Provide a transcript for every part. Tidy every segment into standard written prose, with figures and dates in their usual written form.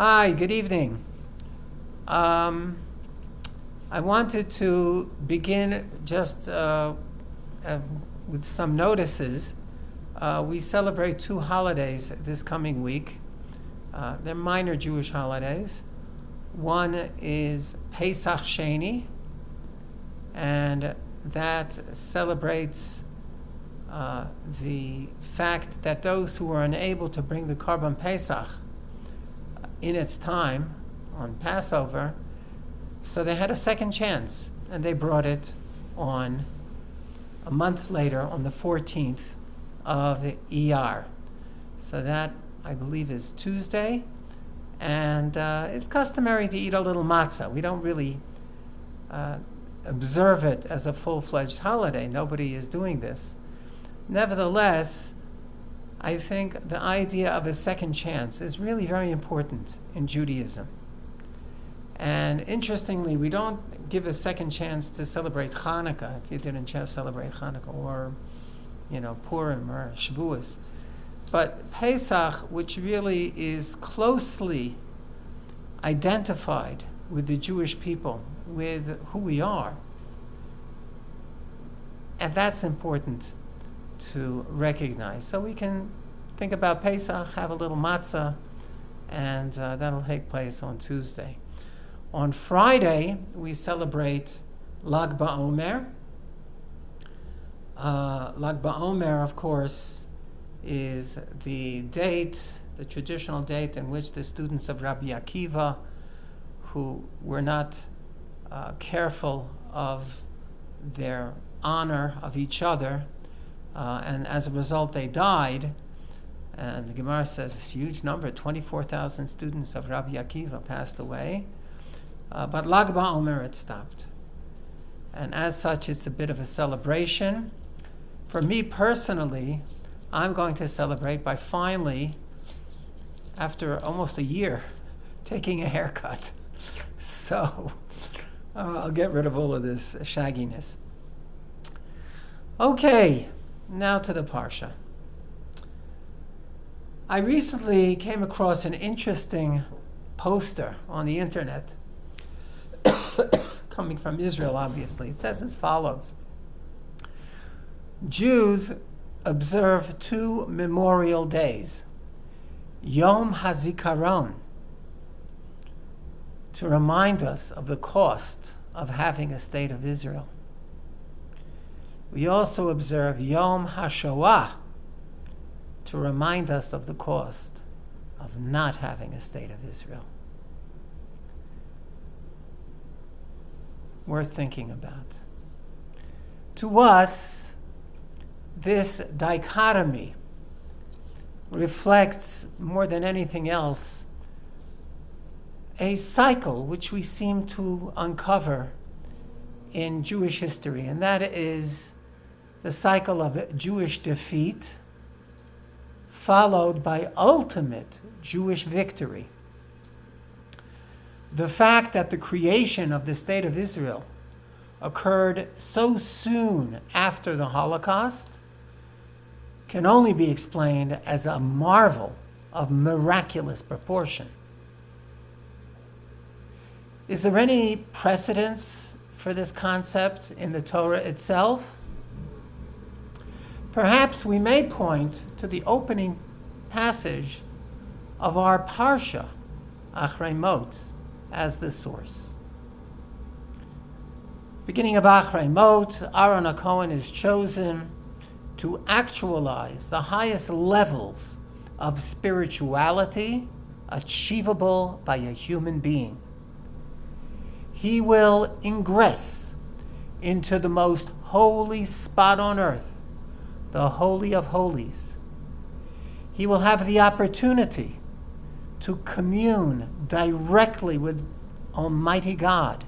Hi, good evening. Um, I wanted to begin just with some notices. We celebrate two holidays this coming week. They're minor Jewish holidays. One is Pesach Sheni, and that celebrates the fact that those who were unable to bring the Korban Pesach in its time on Passover, so they had a second chance, and they brought it on a month later on the 14th of Iyar. So that, I believe, is Tuesday, and it's customary to eat a little matzah. We don't really observe it as a full-fledged holiday. Nobody is doing this. Nevertheless, I think the idea of a second chance is really very important in Judaism. And interestingly, we don't give a second chance to celebrate Hanukkah, if you didn't celebrate Hanukkah, or Purim or Shavuos. But Pesach, which really is closely identified with the Jewish people, with who we are, and that's important to recognize. So we can think about Pesach, have a little matzah, and that'll take place on Tuesday. On Friday, we celebrate Lag BaOmer. Lag BaOmer, of course, is the traditional date in which the students of Rabbi Akiva, who were not careful of their honor of each other, and as a result they died. And the Gemara says this huge number, 24,000 students of Rabbi Akiva passed away. But Lag BaOmer, it stopped. And as such, it's a bit of a celebration. For me personally, I'm going to celebrate by finally, after almost a year, taking a haircut. So I'll get rid of all of this shagginess. Okay, now to the Parsha. I recently came across an interesting poster on the internet, coming from Israel, obviously. It says as follows: Jews observe two memorial days, Yom HaZikaron, to remind us of the cost of having a state of Israel. We also observe Yom HaShoah, to remind us of the cost of not having a state of Israel. Worth thinking about. To us, this dichotomy reflects, more than anything else, a cycle which we seem to uncover in Jewish history, and that is the cycle of Jewish defeat followed by ultimate Jewish victory. The fact that the creation of the State of Israel occurred so soon after the Holocaust can only be explained as a marvel of miraculous proportion. Is there any precedence for this concept in the Torah itself? Perhaps we may point to the opening passage of our Parsha, Achrei-Mot, as the source. Beginning of Achrei-Mot, Aaron HaKohen is chosen to actualize the highest levels of spirituality achievable by a human being. He will ingress into the most holy spot on earth, the Holy of Holies. He will have the opportunity to commune directly with Almighty God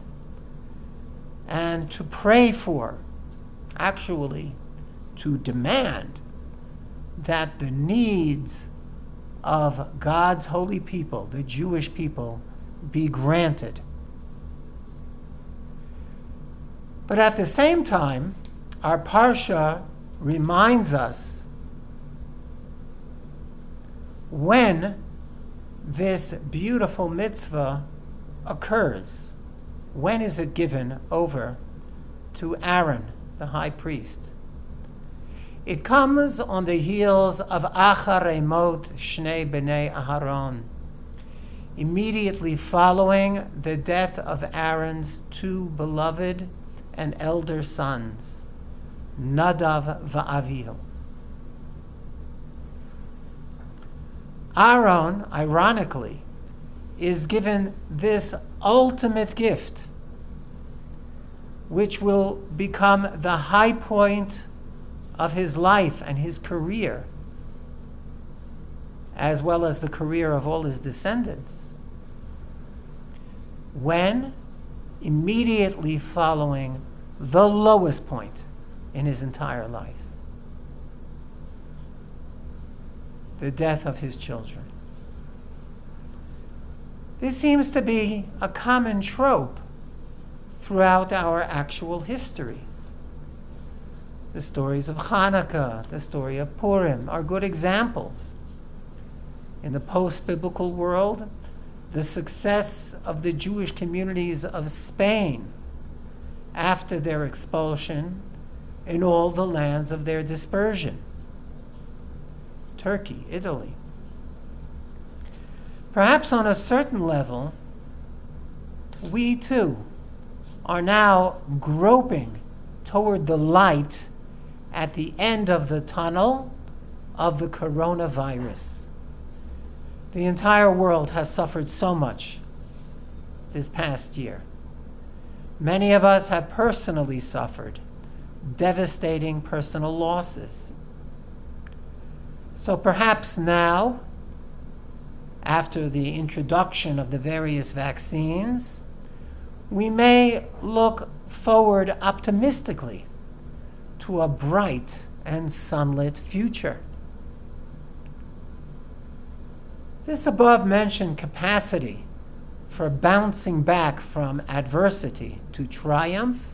and to pray for, actually to demand, that the needs of God's holy people, the Jewish people, be granted. But at the same time, our Parsha reminds us when this beautiful mitzvah occurs? When is it given over to Aaron, the high priest? It comes on the heels of Achrei-Mot Shnei Bnei Aharon, immediately following the death of Aaron's two beloved and elder sons, Nadav va'Avihu. Aaron, ironically, is given this ultimate gift, which will become the high point of his life and his career, as well as the career of all his descendants, when immediately following the lowest point in his entire life, the death of his children. This seems to be a common trope throughout our actual history. The stories of Hanukkah, the story of Purim are good examples. In the post-biblical world, the success of the Jewish communities of Spain after their expulsion in all the lands of their dispersion. Turkey, Italy. Perhaps on a certain level, we too are now groping toward the light at the end of the tunnel of the coronavirus. The entire world has suffered so much this past year. Many of us have personally suffered devastating personal losses. So perhaps now, after the introduction of the various vaccines, we may look forward optimistically to a bright and sunlit future. This above-mentioned capacity for bouncing back from adversity to triumph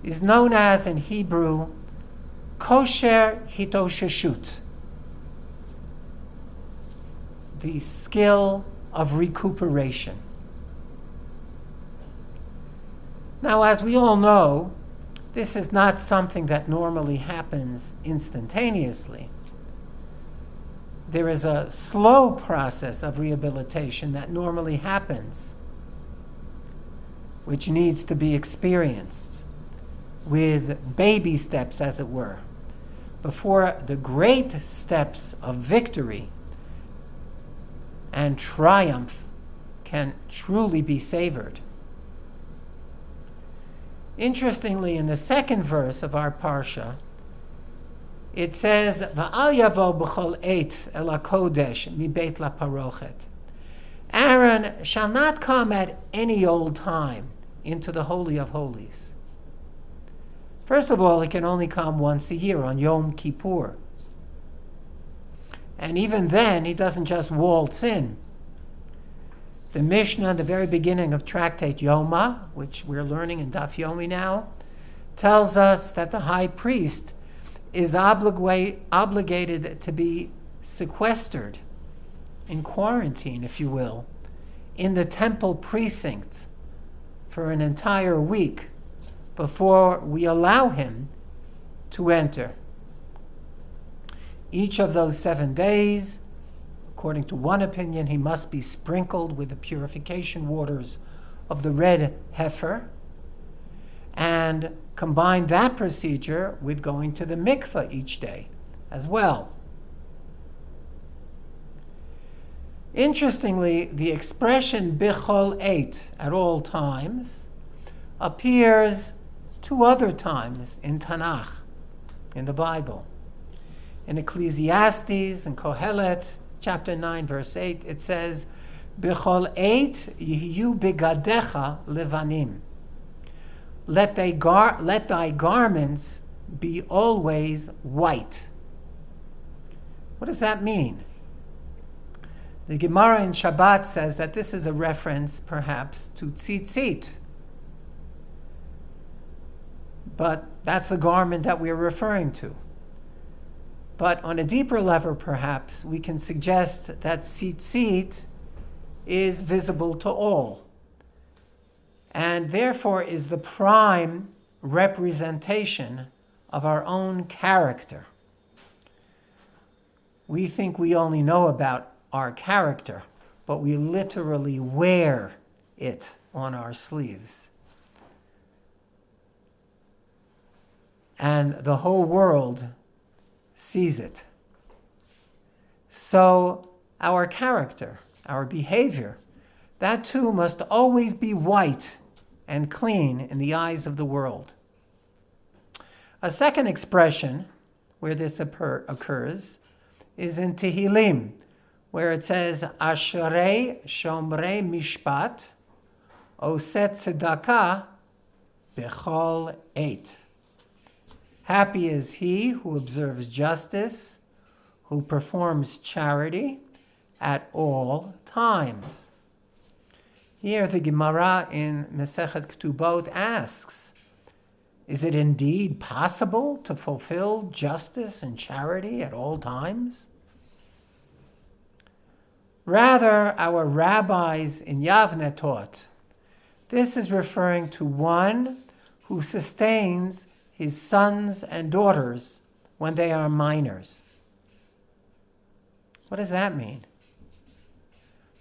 is known as, in Hebrew, kosher hitosheshut, the skill of recuperation. Now, as we all know, this is not something that normally happens instantaneously. There is a slow process of rehabilitation that normally happens, which needs to be experienced with baby steps, as it were, before the great steps of victory and triumph can truly be savored. Interestingly, in the second verse of our parsha, it says, "Va'al yavo b'chol eit el hakodesh mibeit laparochet." Aaron shall not come at any old time into the Holy of Holies. First of all, he can only come once a year on Yom Kippur. And even then, he doesn't just waltz in. The Mishnah, at the very beginning of Tractate Yoma, which we're learning in Daf Yomi now, tells us that the high priest is obligated to be sequestered, in quarantine, if you will, in the temple precincts for an entire week before we allow him to enter. Each of those 7 days, according to one opinion, he must be sprinkled with the purification waters of the red heifer, and combine that procedure with going to the mikveh each day as well. Interestingly, the expression bichol eit, at all times, appears 2 other times in Tanakh, in the Bible. In Ecclesiastes and Kohelet, chapter 9, verse 8, it says, B'chol eit yihiyu begadecha levanim. Let thy garments be always white. What does that mean? The Gemara in Shabbat says that this is a reference, perhaps, to tzitzit. But that's the garment that we're referring to. But on a deeper level, perhaps, we can suggest that tzitzit is visible to all, and therefore is the prime representation of our own character. We think we only know about our character, but we literally wear it on our sleeves. And the whole world sees it. So our character, our behavior, that too must always be white and clean in the eyes of the world. A second expression where this occurs is in Tehillim, where it says, Achrei Shomrei Mishpat, Oseh Tzedakah Bechol Eit. Happy is he who observes justice, who performs charity at all times. Here the Gemara in Masechet Ketubot asks, is it indeed possible to fulfill justice and charity at all times? Rather, our rabbis in Yavne taught, this is referring to one who sustains his sons and daughters when they are minors. What does that mean?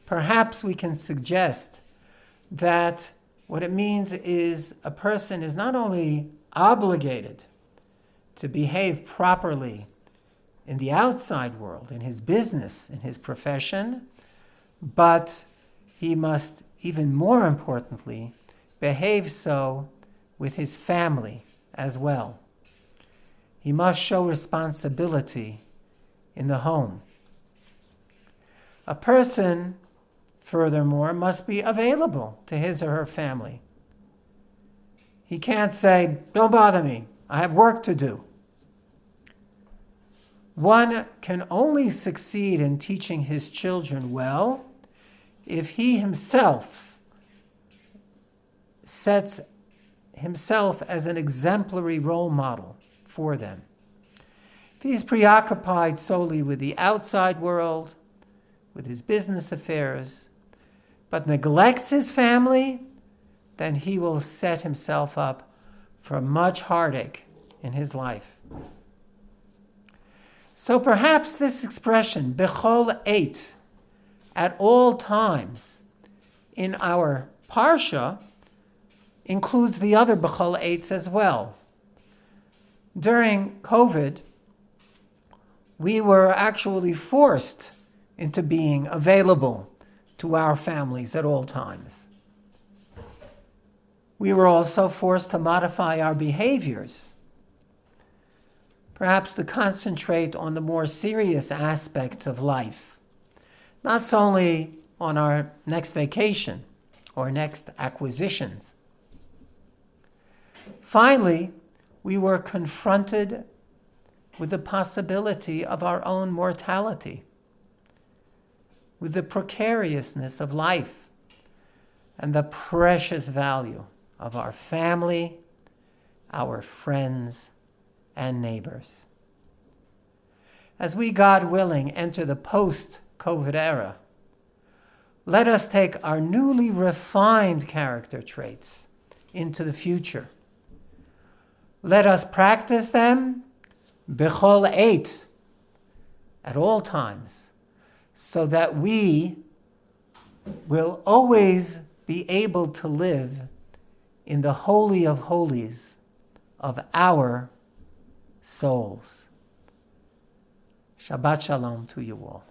Perhaps we can suggest that what it means is a person is not only obligated to behave properly in the outside world, in his business, in his profession, but he must, even more importantly, behave so with his family as well. He must show responsibility in the home. A person, furthermore, must be available to his or her family. He can't say, don't bother me, I have work to do. One can only succeed in teaching his children well if he himself sets himself as an exemplary role model for them. If he's preoccupied solely with the outside world, with his business affairs, but neglects his family, then he will set himself up for much heartache in his life. So perhaps this expression, Bechol Eit, at all times, in our Parsha, includes the other Bechol Eitz as well. During COVID, we were actually forced into being available to our families at all times. We were also forced to modify our behaviors, perhaps to concentrate on the more serious aspects of life, not solely on our next vacation or next acquisitions. Finally, we were confronted with the possibility of our own mortality, with the precariousness of life and the precious value of our family, our friends, and neighbors. As we, God willing, enter the post-COVID era, let us take our newly refined character traits into the future. Let us practice them bechol eit, at all times, so that we will always be able to live in the holy of holies of our souls. Shabbat shalom to you all.